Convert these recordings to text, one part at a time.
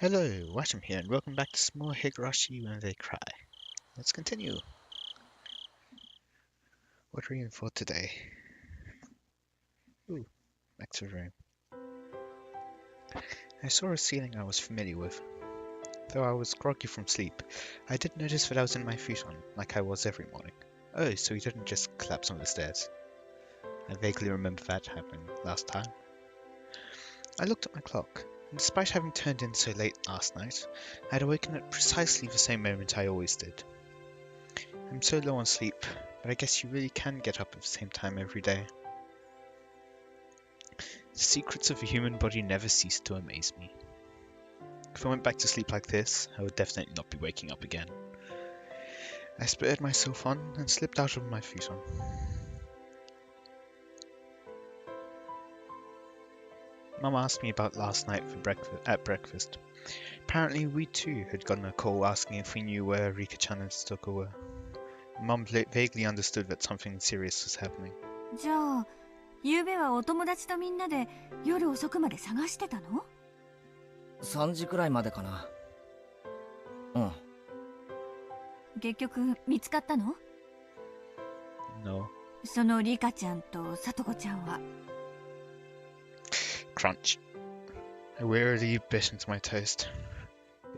Hello, Watam here, and welcome back to some more Higurashi When They Cry. Let's continue. What are we in for today? Ooh, back to the room. I saw a ceiling I was familiar with. Though I was groggy from sleep, I did notice that I was in my futon, like I was every morning. Oh, so he didn't just collapse on the stairs. I vaguely remember that happening last time. I looked at my clock, and despite having turned in so late last night, I had awakened at precisely the same moment I always did. I'm so low on sleep, but I guess you really can get up at the same time every day. The secrets of the human body never cease to amaze me. If I went back to sleep like this, I would definitely not be waking up again. I spurred myself on and slipped out of my futon. Mum asked me about last night at breakfast. Apparently we too had gotten a call asking if we knew where Rika-chan and Stoko were. Mum vaguely understood that something serious was happening. じゃあ、昨夜はお友達とみんなで夜遅くまで探してたの？ 3時くらいまでかな。うん。結局見つかったの？ No. そのリカちゃんとサトコちゃんは。Crunch. I wearily bit into my toast.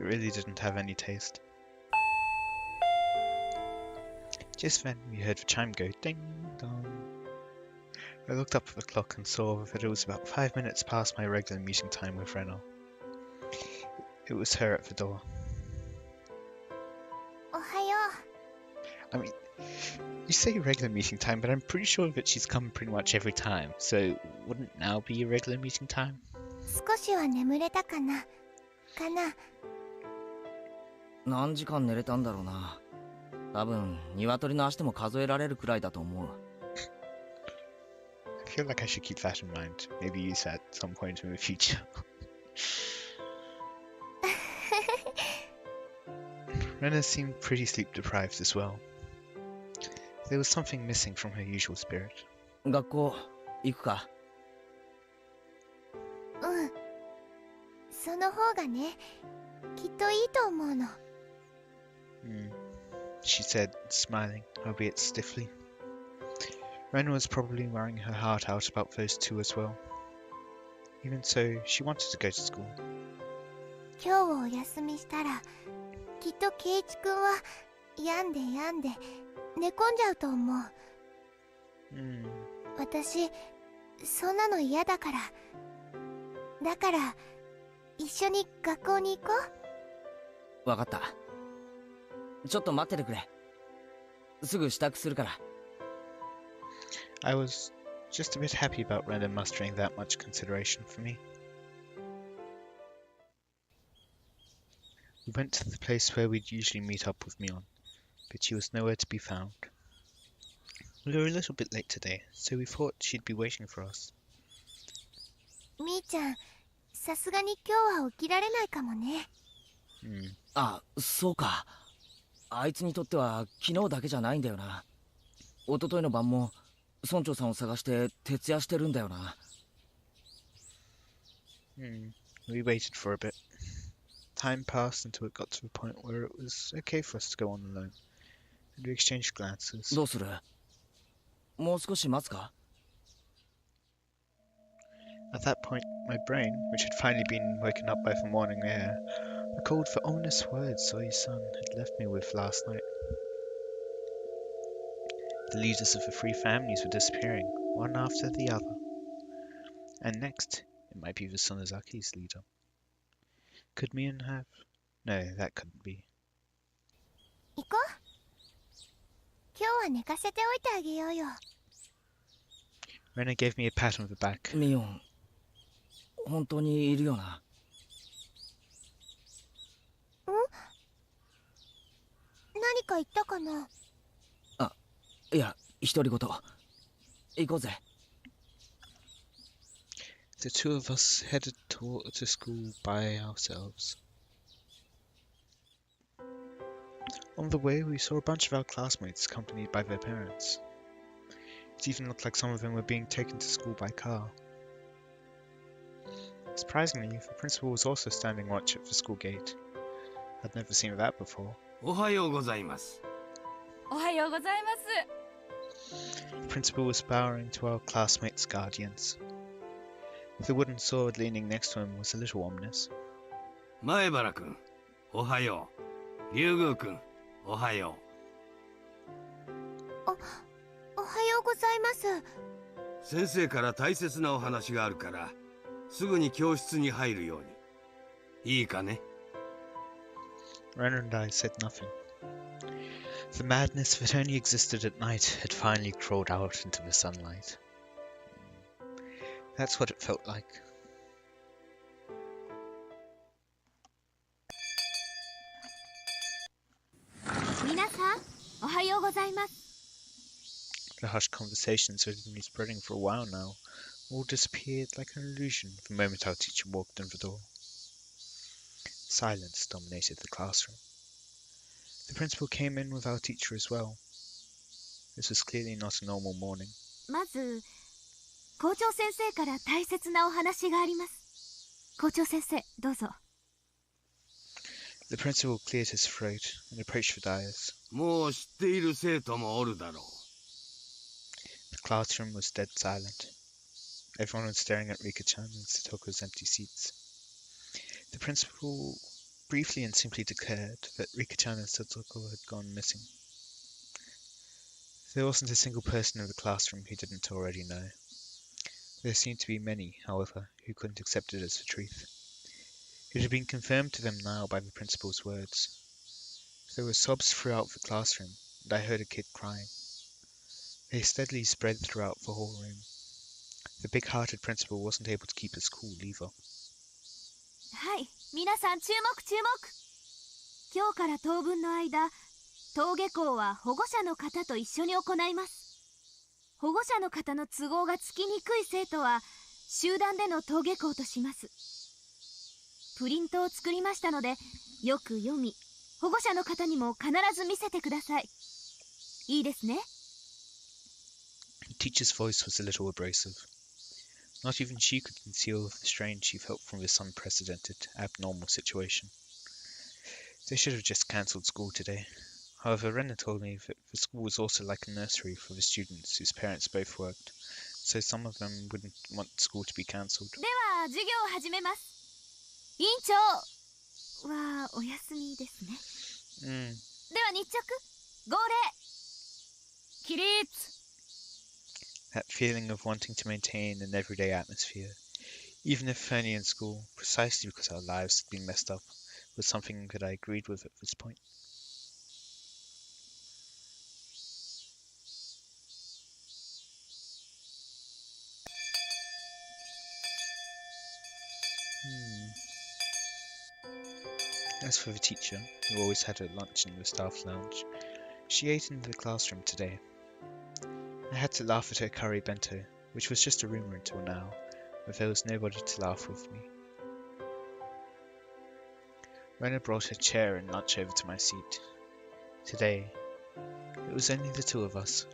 It really didn't have any taste. Just then we heard the chime go ding dong. I looked up at the clock and saw that it was about 5 minutes past my regular meeting time with Reno. It was her at the door. おはよ I mean, you say regular meeting time, but I'm pretty sure that she's come pretty much every time, so wouldn't now be your regular meeting time? う。少しは眠れたかな？かな？何時間寝れたんだろうな。多分、鶏の足でも数えられるくらいだと思う。I feel like I should keep that in mind. Maybe use that at some point in the future. Rena seemed pretty sleep deprived as well. There was something missing from her usual spirit. 学校、行くか。うん。その方がね、きっといいと思うの。She said, smiling, albeit stiffly. Rena was probably wearing her heart out about those two as well. Even so, she wanted to go to school. 今日お休みしたら、きっと圭一くんは病んで寝込んじゃうと思う。私、そんなの嫌だから。だから、一緒に学校に行こう。わかった。ちょっと待っててくれ。すぐ支度するから。I was just a bit happy about Rena mustering that much consideration for me. We went to the place where we'd usually meet up with Mion, but she was nowhere to be found. We were a little bit late today, so we thought she'd be waiting for us. みーちゃん、さすがに今日は起きられないかもね。あ、そうか。あいつにとっては昨日だけじゃないんだよな。一昨日の晩も村長さんを探して徹夜してるんだよな。We waited for a bit. Time passed until it got to the point where it was okay for us to go on alone, and we exchanged glances. どうする？もう少し待つか？ At that point, my brain, which had finally been woken up by the morning air, recalled the ominous words Soy-san had left me with last night. The leaders of the three families were disappearing, one after the other. And next, it might be the Sonozaki's leader. Could Mion have? No, that couldn't be. 行こう。今日は寝かせておいてあげようよ。Rena gave me a pat on the back. ミオン、本当にいるよな。何か言ったかな？あ、いや、独り言。行こうぜ。The two of us headed to school by ourselves. On the way, we saw a bunch of our classmates accompanied by their parents. It even looked like some of them were being taken to school by car. Surprisingly, the principal was also standing watch at the school gate. I'd never seen that before. おはようございます。おはようございます。 The principal was bowing to our classmates' guardians. The wooden sword leaning next to him was a little ominous. 前原くん、おはよう。竜宮くん、おはよおはようございます。う。先生から大切なお話があるから、すぐに教室に入るように。いいかね？ Ren and I said nothing. The madness that only existed at night had finally crawled out into the sunlight. That's what it felt like. 皆さん、おはようございます。 The hushed conversations that had been spreading for a while now all disappeared like an illusion the moment our teacher walked in the door. Silence dominated the classroom. The principal came in with our teacher as well. This was clearly not a normal morning. まず、校長先生から大切なお話があります。校長先生、どうぞ。The principal cleared his throat and approached the dais. もう知っている生徒もおるだろう。The classroom was dead silent. Everyone was staring at Rika-chan and Satoko's empty seats. The principal briefly and simply declared that Rika-chan and Satoko had gone missing. There wasn't a single person in the classroom who didn't already know. There seemed to be many, however, who couldn't accept it as the truth. It had been confirmed to them now by the principal's words. There were sobs throughout the classroom, and I heard a kid crying. They steadily spread throughout the whole room. The big-hearted principal wasn't able to keep his cool either. はい、皆さん注目注目。今日から当分の間、登下校は保護者の方と一緒に行います。保護者の方の都合がつきにくい生徒は集団での登下校とします。プリントを作りましたので、よく読み、保護者の方にも必ず見せてください。いいですね。The teacher's voice was a little abrasive. Not even she could conceal the strain she felt from this unprecedented, abnormal situation. They should have just cancelled school today. However, Rena told me that the school was also like a nursery for the students whose parents both worked, so some of them wouldn't want school to be cancelled. では、授業を始めます。委員長はお休みですね。では日直、号令。起立。That feeling of wanting to maintain an everyday atmosphere, even if only in school, precisely because our lives had been messed up, was something that I agreed with at this point. As for the teacher, who always had her lunch in the staff lounge, she ate in the classroom today. I had to laugh at her curry bento, which was just a rumour until now, but there was nobody to laugh with me. Rena brought her chair and lunch over to my seat. Today, it was only the two of us.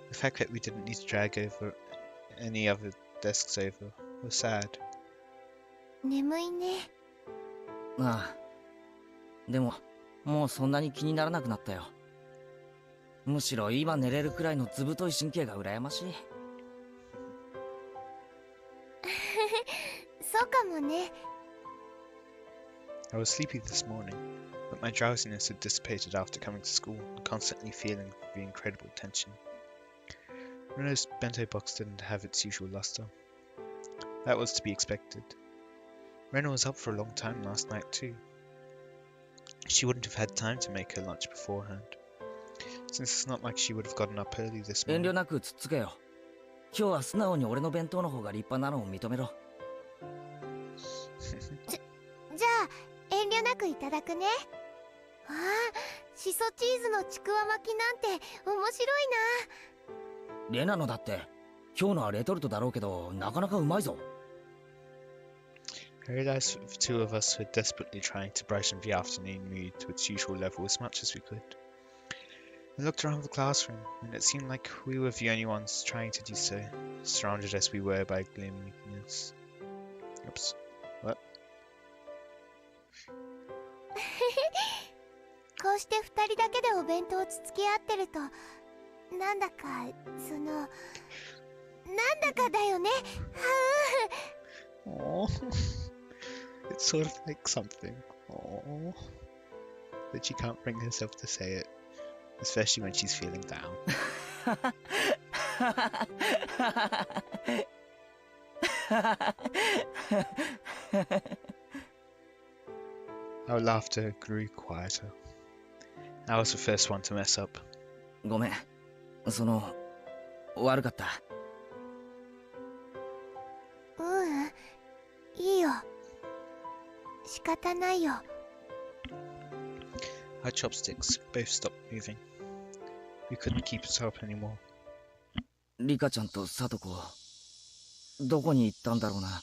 The fact that we didn't need to drag over any other desks over was sad. 眠いね。ああ。でも、もうそんなに気にならなくなったよ。むしろ今寝れるくらいのずぶとい神経が羨ましい。そうかもね。I was sleepy this morning, but my drowsiness had dissipated after coming to school and constantly feeling the incredible tension. Rena's bento box didn't have its usual luster. That was to be expected. Rena was up for a long time last night too. She wouldn't have had time to make her lunch beforehand, since it's not like she would have gotten up early this 遠 morning. 慮なくつっつけよ。今日は素直に俺の弁当の方が立派なのを認めろ。じゃあ、遠慮なくいただくね。ああ、しそチーズのちくわ巻きなんて面白いな。レナのだって、今日のはレトルトだろうけど、なかなかうまいぞ。I realized that the two of us were desperately trying to brighten the afternoon mood to its usual level as much as we could. I looked around the classroom, and it seemed like we were the only ones trying to do so, surrounded as we were by gloominess. Oops. What? こうして二人だけでお弁当をつつき合ってると、なんだかなんだかだよね。 Oh, it's sort of like something. Oh, but she can't bring herself to say it, especially when she's feeling down. Our laughter grew quieter. I was the first one to mess up. ごめん。悪かった。いいよ。仕方ないよ。 Our chopsticks both stopped moving. We couldn't keep it up anymore. リカちゃんとサトコ、どこに行ったんだろうな。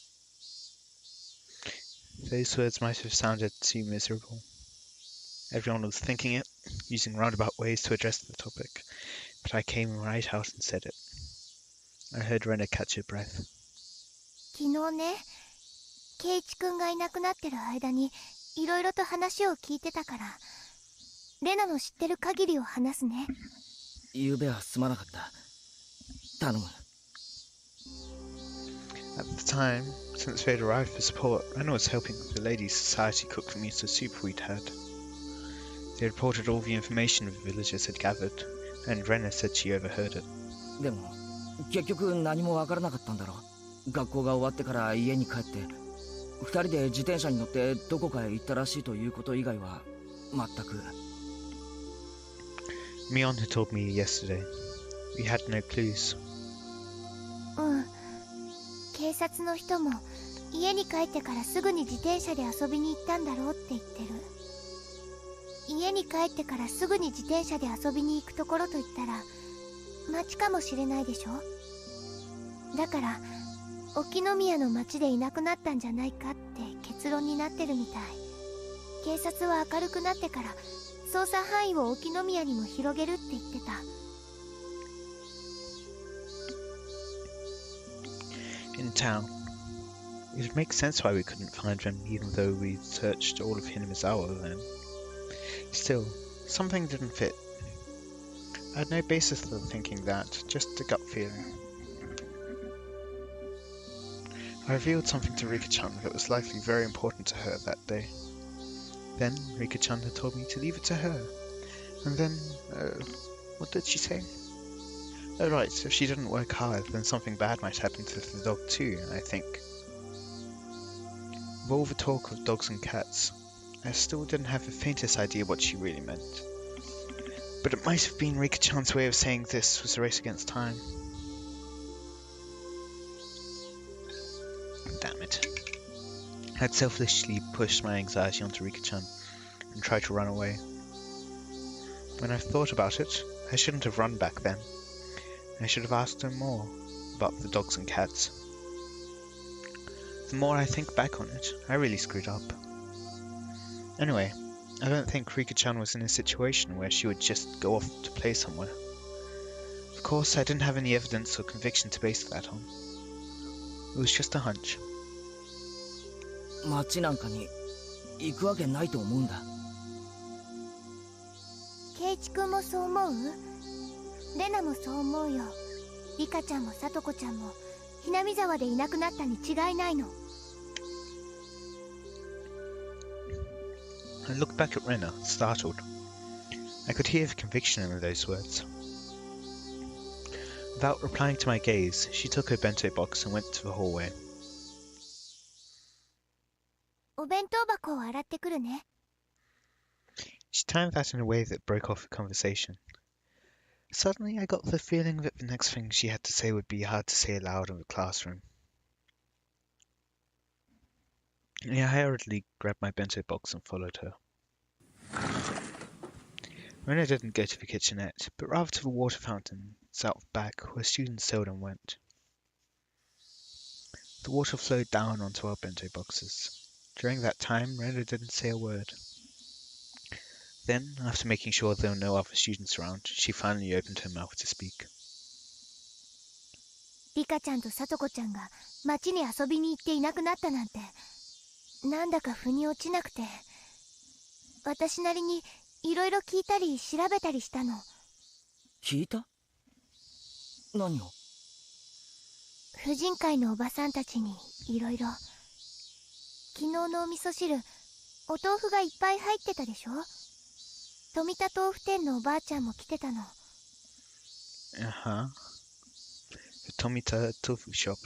Those words might have sounded too miserable. Everyone was thinking it, using roundabout ways to address the topic, but I came right out and said it. I heard Rena catch her breath. 昨日ね、ケイチくんがいなくなってる間にいろいろと話を聞いてたから、レナの知ってる限りを話すね。昨べはすまなかった。頼む。At the time, since we had arrived for support, Rena was helping the Ladies' Society cook the miso soup we'd had. They reported all the information the villagers had gathered, and Rena said she overheard it. でも結局何もわからなかったんだろ。学校が終わってから家に帰って二人で自転車に乗ってどこかへ行ったらしいということ以外は全く。Mion had told me yesterday. We had no clues. 警察の人も家に帰ってからすぐに自転車で遊びに行ったんだろうって言ってる。家に帰ってからすぐに自転車で遊びに行くところといったら町かもしれないでしょ。だから沖宮の町でいなくなったんじゃないかって結論になってるみたい。警察は明るくなってから捜査範囲を沖宮にも広げるって言ってた。In town. It would make sense why we couldn't find him, even though we'd searched all of Hinamizawa then. Still, something didn't fit. I had no basis for thinking that, just a gut feeling. I revealed something to Rika-chan that was likely very important to her that day. Then Rika-chan had told me to leave it to her. And then, what did she say? Oh right, if she didn't work hard, then something bad might happen to the dog too, I think. With all the talk of dogs and cats, I still didn't have the faintest idea what she really meant. But it might have been Rika-chan's way of saying this was a race against time. Damn it. I'd selfishly pushed my anxiety onto Rika-chan and tried to run away. When I've thought about it, I shouldn't have run back then. I should have asked her more about the dogs and cats. The more I think back on it, I really screwed up. Anyway, I don't think Rika-chan was in a situation where she would just go off to play somewhere. Of course, I didn't have any evidence or conviction to base that on. It was just a hunch. 町なんかに行くわけないと思うんだ。ケイチ君もそう思う？レナもそう思うよ。リカちゃんもサトコちゃんもひなみ沢でいなくなったに違いないの。I looked back at Rena, startled. I could hear the conviction in those words. Without replying to my gaze, she took her bento box and went to the hallway. お弁当箱を洗ってくるね。She timed that in a way that broke off the conversation. Suddenly, I got the feeling that the next thing she had to say would be hard to say aloud in the classroom. I hurriedly grabbed my bento box and followed her. Rena didn't go to the kitchenette, but rather to the water fountains out back where students seldom went. The water flowed down onto our bento boxes. During that time, Rena didn't say a word. Then, after making sure there were no other students around, she finally opened her mouth to speak. リカちゃんとサトコちゃんが町に遊びに行っていなくなったなんて、なんだか腑に落ちなくて、私なりにいろいろ聞いたり調べたりしたの。聞いた？何を？婦人会のおばさんたちにいろいろ。昨日のお味噌汁、お豆腐がいっぱい入ってたでしょ。富田豆腐店のおばあちゃんも来てたの。Uh-huh. The Tomita Tofu shop.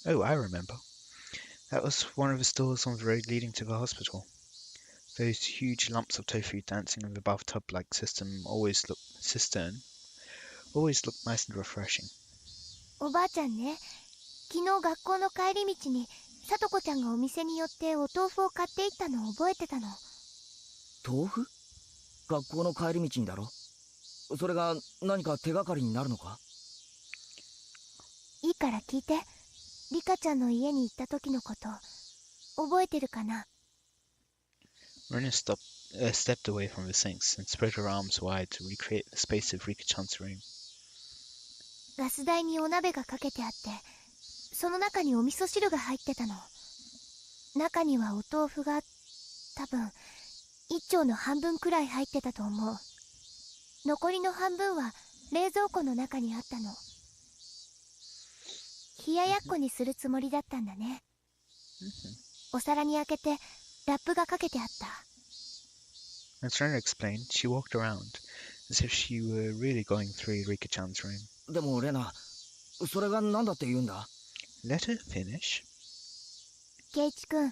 Oh, I remember. That was one of the stores on the road leading to the hospital. Those huge lumps of tofu dancing in the bathtub-like cistern always looked nice and refreshing. おばあちゃんね、昨日学校の帰り道にさとこちゃんがお店に寄ってお豆腐を買っていったのを覚えてたの。豆腐？学校の帰り道にだろ？それが何か手がかりになるのか？いいから聞いて。リカちゃんの家に行った時のこと覚えてるかな？ Rena stepped away from the sinks and spread her arms wide to recreate the space of Rika-chan's room. ガス台にお鍋がかけてあって、その中にお味噌汁が入ってたの。中にはお豆腐が多分一丁の半分くらい入ってたと思う。残りの半分は冷蔵庫の中にあったの。冷ややっこにするつもりだったんだね。お皿に開けてラップがかけてあった。As Rena explained, she walked around as if she were really going through Rika-chan's room. でもレナ、それが何だって言うんだ？ Let her finish. ケイチ君、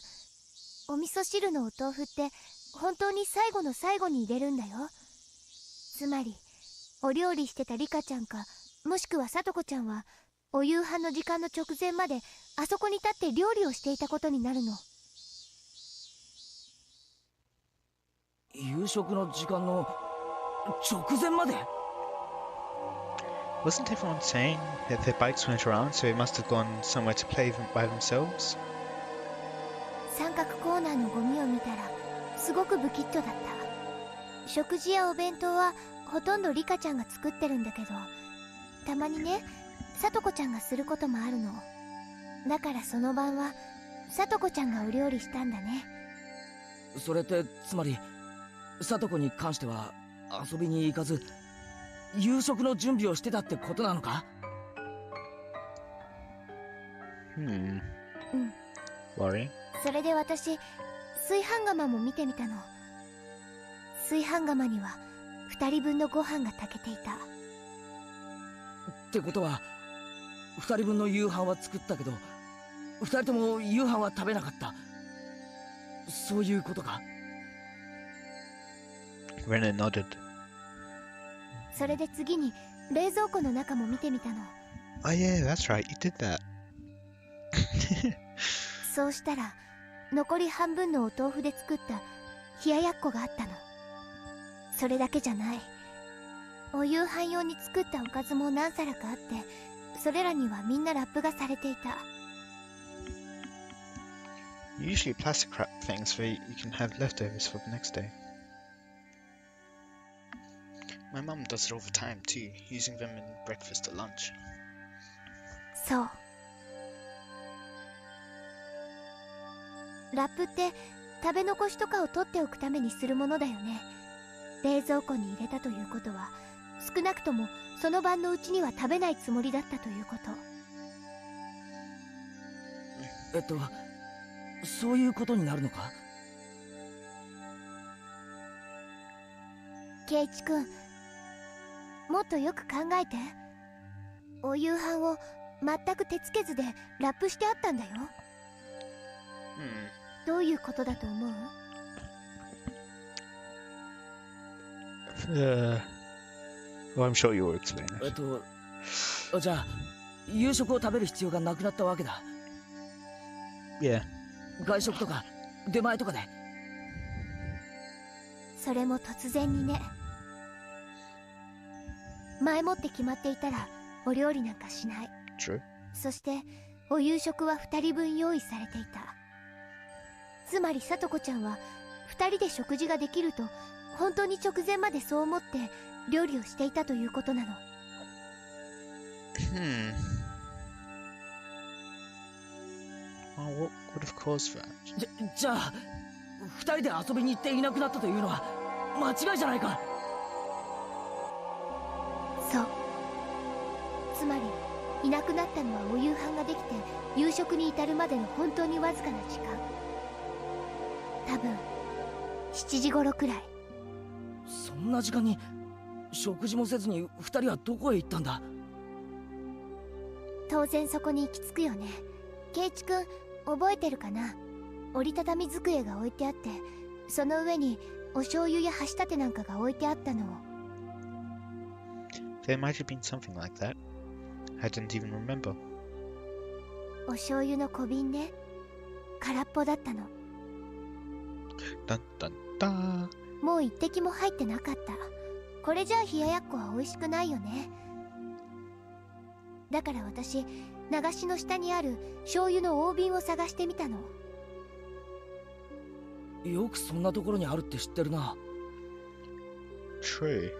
お味噌汁のお豆腐って本当に最後の最後に入れるんだよ。つまりお料理してたリカちゃんか、もしくはサトコちゃんはお夕飯の時間の直前まであそこに立って料理をしていたことになるの。夕食の時間の直前まで？ Wasn't everyone saying that their bikes weren't around, so they must have gone somewhere to play by themselves? 三角コーナーのゴミを見たらすごく不吉祥だった。食事やお弁当はほとんどリカちゃんが作ってるんだけど、たまにね、サトコちゃんがすることもあるの。だからその晩はサトコちゃんがお料理したんだね。それってつまりサトコに関しては遊びに行かず夕食の準備をしてたってことなのか？うん。Worrying? それで私、炊飯釜も見てみたの。炊飯釜には2人分のご飯が炊けていた。ってことは2人分の夕飯は作ったけど2人とも夕飯は食べなかった、そういうことか？ Rena nodded. それで次に冷蔵庫の中も見てみたの。Oh yeah, that's right, you did that. そうしたら残り半分のお豆腐で作った冷ややっこがあったの。それだけじゃない。お夕飯用に作ったおかずも何皿かあって、それらにはみんなラップがされていた。Usually plastic wrap things where you can have leftovers for the next day. My mum does it all the time too, using them in breakfast or lunch. そう。ラップって食べ残しとかを取っておくためにするものだよね。冷蔵庫に入れたということは、少なくともその晩のうちには食べないつもりだったということ。そういうことになるのか？ケイチ君、もっとよく考えて。お夕飯を全く手つけずでラップしてあったんだよ。どういうことだと思う？ Well, I'm sure you will explain it. じゃあ夕食を食べる必要がなくなったわけだ。Yeah. 外食とか出前とかで。それも突然にね。前もって決まっていたらお料理なんかしない。 True. そしてお夕食は2人分用意されていた。つまりさとこちゃんは2人で食事ができると本当に直前までそう思って料理をしていたということなの。Oh, what would have caused that? じゃあ二人で遊びに行っていなくなったというのは間違いじゃないか。そう。つまりいなくなったのはお夕飯ができて夕食に至るまでの本当にわずかな時間。多分7時頃くらい。そんな時間に食事もせずに二人はどこへ行ったんだ。当然そこに行き着くよね。圭一君覚えてるかな。折りたたみ机が置いてあって、その上にお醤油や箸立てなんかが置いてあったのを。There might have been something like that. I didn't even remember. お醤油の小瓶ね。空っぽだったの。Dun dun dun. もう一滴も入ってなかった。これじゃあ冷ややっこは美味しくないよね。だから私、流しの下にある醤油の大瓶を探してみたの。よくそんなところにあるって知ってるな。True.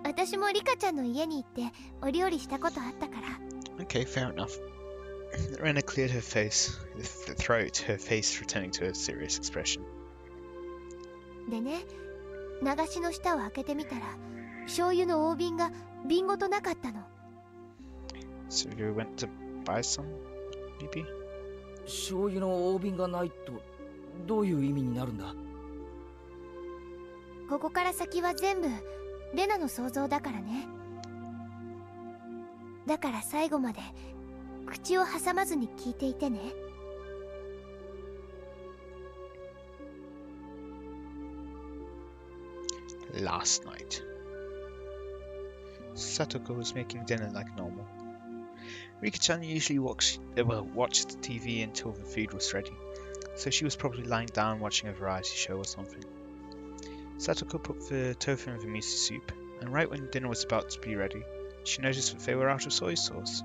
私もリカちゃんの家に行ってお料理したことあったから。Okay, fair enough. Rena cleared her throat, her face returning to a serious expression. でね、流しの下を開けてみたら、醤油の大瓶が瓶ごとなかったの。So you went to buy some, maybe? 醤油の大瓶がないとどういう意味になるんだ。ここから先は全部レナの想像だからね。だから最後まで口を挟まずに聞いていてね。Last night, Satoko was making dinner like normal. Rika-chan usually watched the TV until the food was ready, so she was probably lying down watching a variety show or something. Satoko put the tofu in the miso soup, and right when dinner was about to be ready, she noticed that they were out of soy sauce.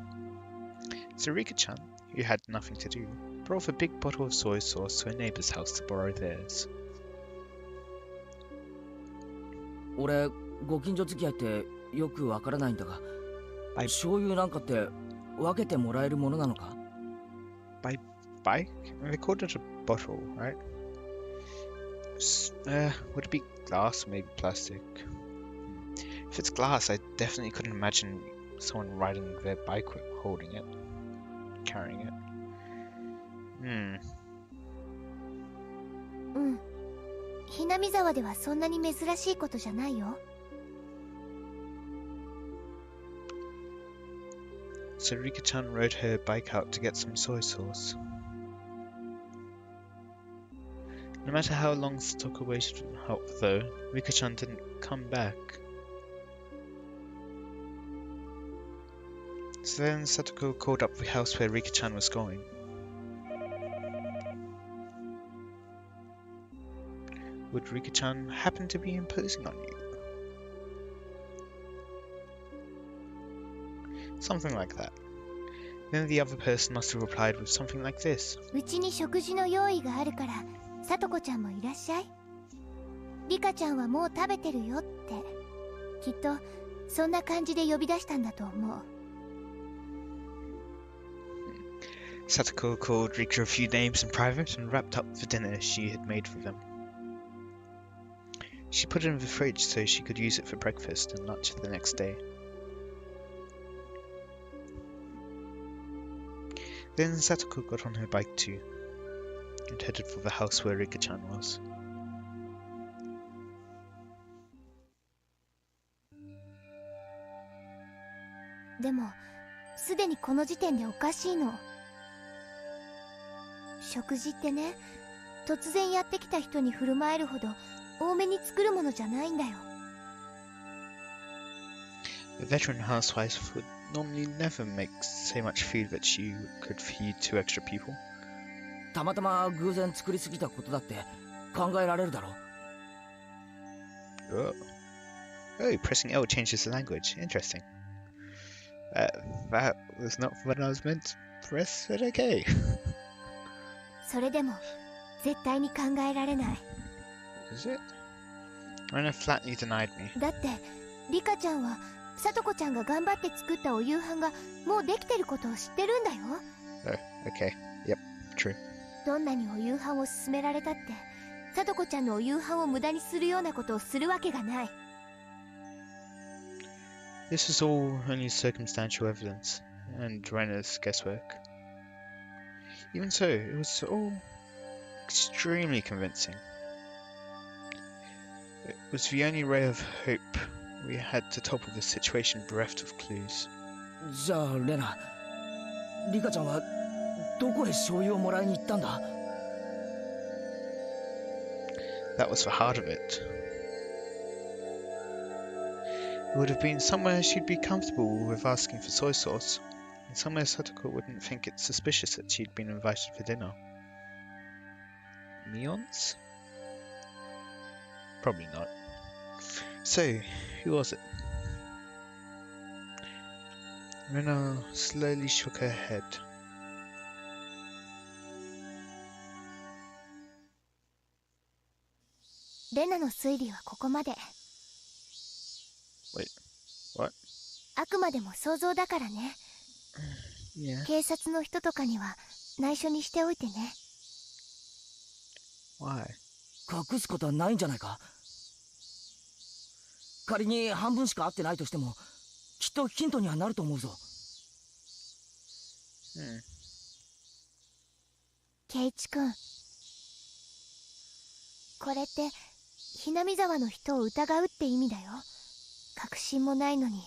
So Rika-chan, who had nothing to do, brought a big bottle of soy sauce to a neighbor's house to borrow theirs. 俺ご近所付き合いってよくわからないんだが、醤油なんかって分けてもらえるものなのか。 Buy? They called it a bottle, right? Would it be glass or maybe plastic? If it's glass, I definitely couldn't imagine someone riding their bike holding it, carrying it. うん。ひなみ沢ではそんなに珍しいことじゃないよ。So Rika-chan rode her bike out to get some soy sauce. No matter how long Satoko waited for help, though, Rika-chan didn't come back. So then Satoko called up the house where Rika-chan was going. Would Rika-chan happen to be imposing on you? Something like that. Then the other person must have replied with something like this. うちに食事の用意があるから、さとこちゃんもいらっしゃい。リカちゃんはもう食べてるよって。きっとそんな感じで呼び出したんだと思う。Satoko called Rika a few names in private and wrapped up the dinner she had made for them. She put it in the fridge so she could use it for breakfast and lunch the next day. Then Satoko got on her bike too, and headed for the house where Rika-chan was. でも、すでにこの時点でおかしいの。食事ってね、突然やってきた人に振る舞えるほど多めに作るものじゃないんだよ。A veteran housewife would normally never make so much food that she could feed two extra people. たまたま偶然作りすぎたことだって考えられるだろう。Oh, pressing L changes the language. Interesting. That was not what I was meant to press, but okay. それでも絶対に考えられない。Is it? Rena flatly denied me. だってリカちゃんはさとこちゃんが頑張って作ったお夕飯がもうできてることを知ってるんだよ。 Oh, okay. Yep, true. どんなにお夕飯を勧められたってさとこちゃんのお夕飯を無駄にするようなことをするわけがない。 This was all only circumstantial evidence, and Rena's guesswork. Even so, it was all extremely convincing. It was the only ray of hope we had to topple the situation bereft of clues. じゃあレナ、リカちゃんはどこへ醤油をもらいに行ったんだ？ That was the heart of it. It would have been somewhere she'd be comfortable with asking for soy sauce, and somewhere Satoko wouldn't think it suspicious that she'd been invited for dinner. Neons? Probably not. So, who was it? Rena slowly shook her head. レナの推理はここまで。 Wait, what? あくまでも想像だからね。 Yeah. 警察の人とかには内緒にしておいてね。 Why? 隠すことはないんじゃないか？仮に半分しか会ってないとしても、きっとヒントにはなると思うぞ。ケイチ君、これってひなみ沢の人を疑うって意味だよ。確信もないのに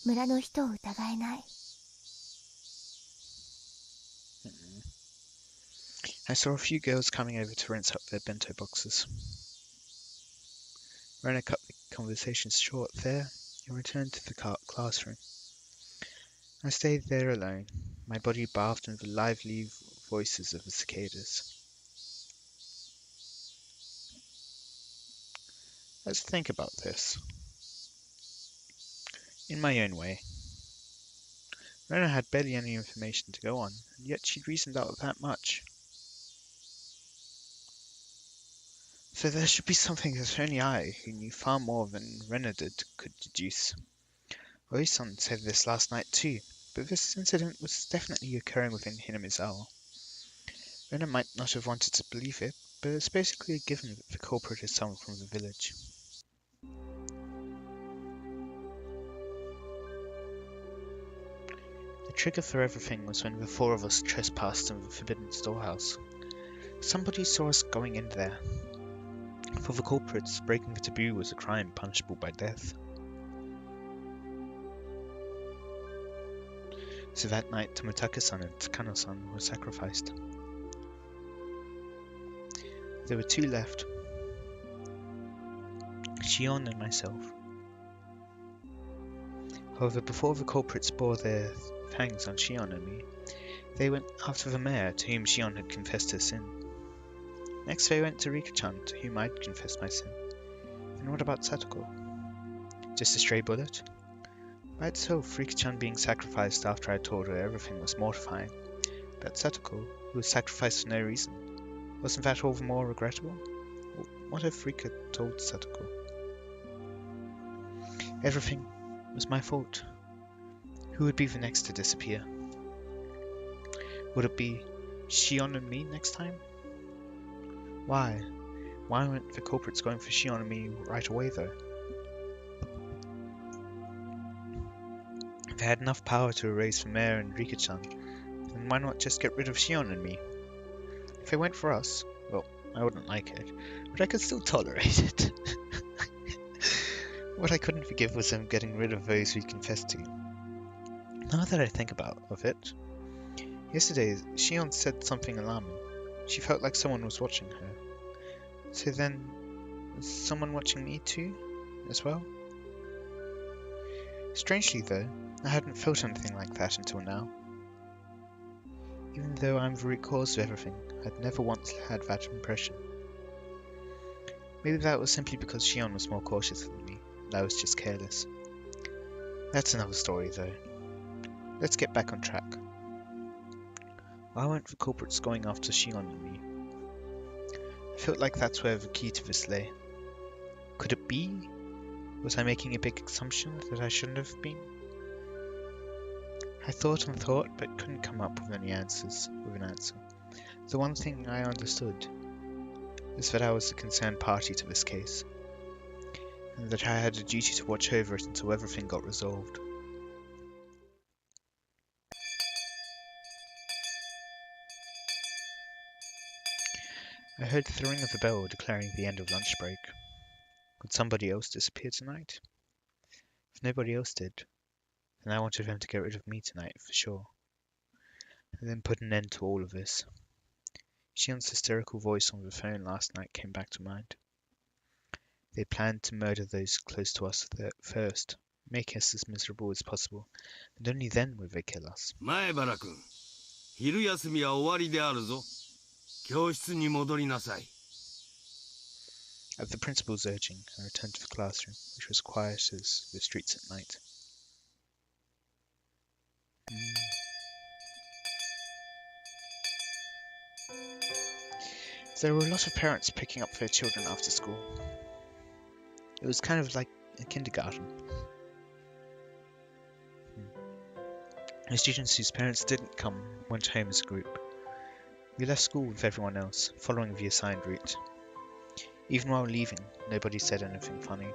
村の人を疑えない。 I saw a few girls coming over to rinse up their bento boxes. Rena cut the conversation short there and returned to the classroom. I stayed there alone, my body bathed in the lively voices of the cicadas. Let's think about this. In my own way. Rena had barely any information to go on, and yet she'd reasoned out that much. So there should be something that only I, who knew far more than Rena did, could deduce. Oisan said this last night too, but this incident was definitely occurring within Hinamizawa. Rena might not have wanted to believe it, but it's basically a given that the culprit is someone from the village. The trigger for everything was when the four of us trespassed in the forbidden storehouse. Somebody saw us going in there. For the culprits, breaking the taboo was a crime punishable by death. So that night, Toмотaka-san and Takano-san were sacrificed. There were two left, Shion and myself. However, before the culprits bore their fangs on Shion and me, they went after the mayor, to whom Shion had confessed her sin. Next they went to Rika-chan, to whom I'd confessed my sin. And what about Satoko? Just a stray bullet? By itself, Rika-chan being sacrificed after I told her everything was mortifying. But Satoko, who was sacrificed for no reason, wasn't that all the more regrettable? What if Rika told Satoko? Everything was my fault. Who would be the next to disappear? Would it be Shion and me next time? Why? Why weren't the culprits going for Shion and me right away though? If they had enough power to erase the mayor and Rika-chan, then why not just get rid of Shion and me? If they went for us, well, I wouldn't like it, but I could still tolerate it. What I couldn't forgive was them getting rid of those we confessed to. Now that I think of it, yesterday Shion said something alarming. She felt like someone was watching her. So then, was someone watching me too, as well? Strangely though, I hadn't felt anything like that until now. Even though I'm the root cause of everything, I'd never once had that impression. Maybe that was simply because Shion was more cautious than me, and I was just careless. That's another story though. Let's get back on track. Why weren't the culprits going after Shion and me? I felt like that's where the key to this lay. Could it be Was I making a big assumption that I shouldn't have been? I thought and thought, but couldn't come up with an answer. The one thing I understood is that I was the concerned party to this case, and that I had a duty to watch over it until everything got resolved. I heard the ring of the bell declaring the end of lunch break. Would somebody else disappear tonight? If nobody else did, then I wanted them to get rid of me tonight for sure, and then put an end to all of this. Shion's hysterical voice on the phone last night came back to mind. They planned to murder those close to us first, make us as miserable as possible, and only then would they kill us. 前原君、昼休みは終わりであるぞ。教室に戻りなさい。 At the principal's urging, I returned to the classroom, which was quiet as the streets at night. There were a lot of parents picking up their children after school. It was kind of like a kindergarten. The students whose parents didn't come went home as a group. We left school with everyone else, following the assigned route. Even while leaving, nobody said anything funny.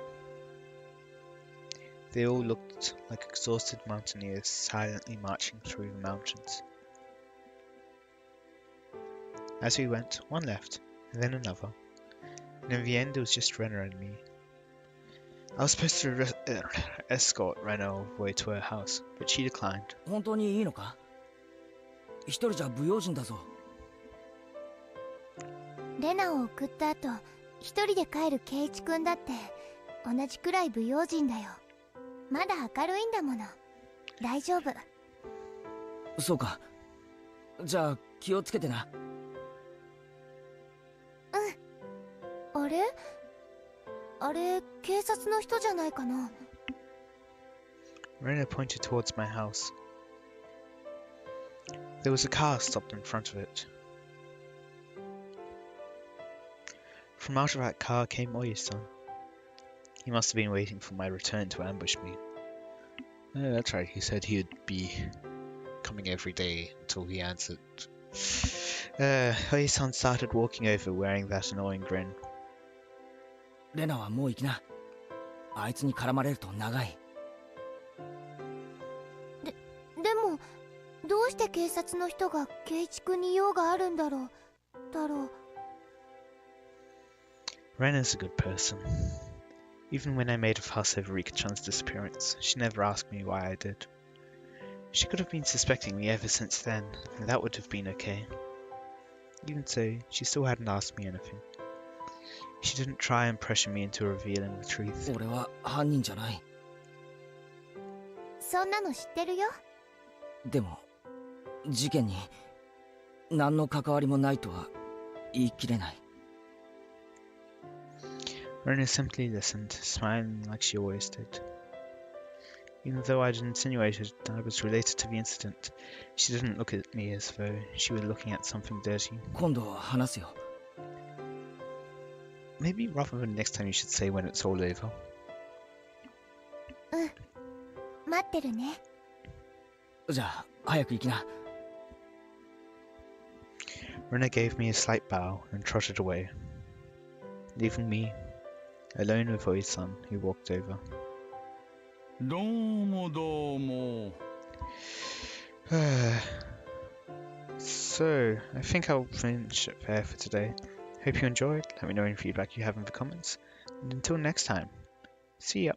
They all looked like exhausted mountaineers silently marching through the mountains. As we went, one left, and then another, and in the end it was just Renna and me. I was supposed to escort Renna all the way to her house, but she declined. 本当にいいのか？一人じゃ不用心だぞ。レナを送った後、一人で帰るケイチ君だって同じくらい不用心だよ。まだ明るいんだもの。大丈夫。そうか。じゃあ気をつけてな。うん。あれ？あれ、警察の人じゃないかな。Renna pointed towards my house. There was a car stopped in front of it. From out of that car came Oya-san. He must have been waiting for my return to ambush me. Oh, that's right, he said he'd be coming every day until he answered. Oya-san started walking over wearing that annoying grin. レナはもう行きな。あいつに絡まれると長い。でも、どうして警察の人がケイチ君に用があるんだろう。Renna's a good person. Even when I made a fuss over Rika-chan's disappearance, she never asked me why I did. She could have been suspecting me ever since then, and that would have been okay. Even so, she still hadn't asked me anything. She didn't try and pressure me into revealing the truth. 俺は犯人じゃない。そんなの知ってるよ。でも、事件に何の関わりもないとは言い切れない。Renna simply listened, smiling like she always did. Even though I'd insinuated I was related to the incident, she didn't look at me as though she were looking at something dirty. 今度は話すよ。Maybe rather than next time you should say when it's all over. うん。待ってるね。じゃあ、早く行きな。Renna gave me a slight bow and trotted away, leaving me alone with Oya-san, who walked over. どうもどうも。So, I think I'll finish it there for today. Hope you enjoyed. Let me know any feedback you have in the comments. And until next time, see ya.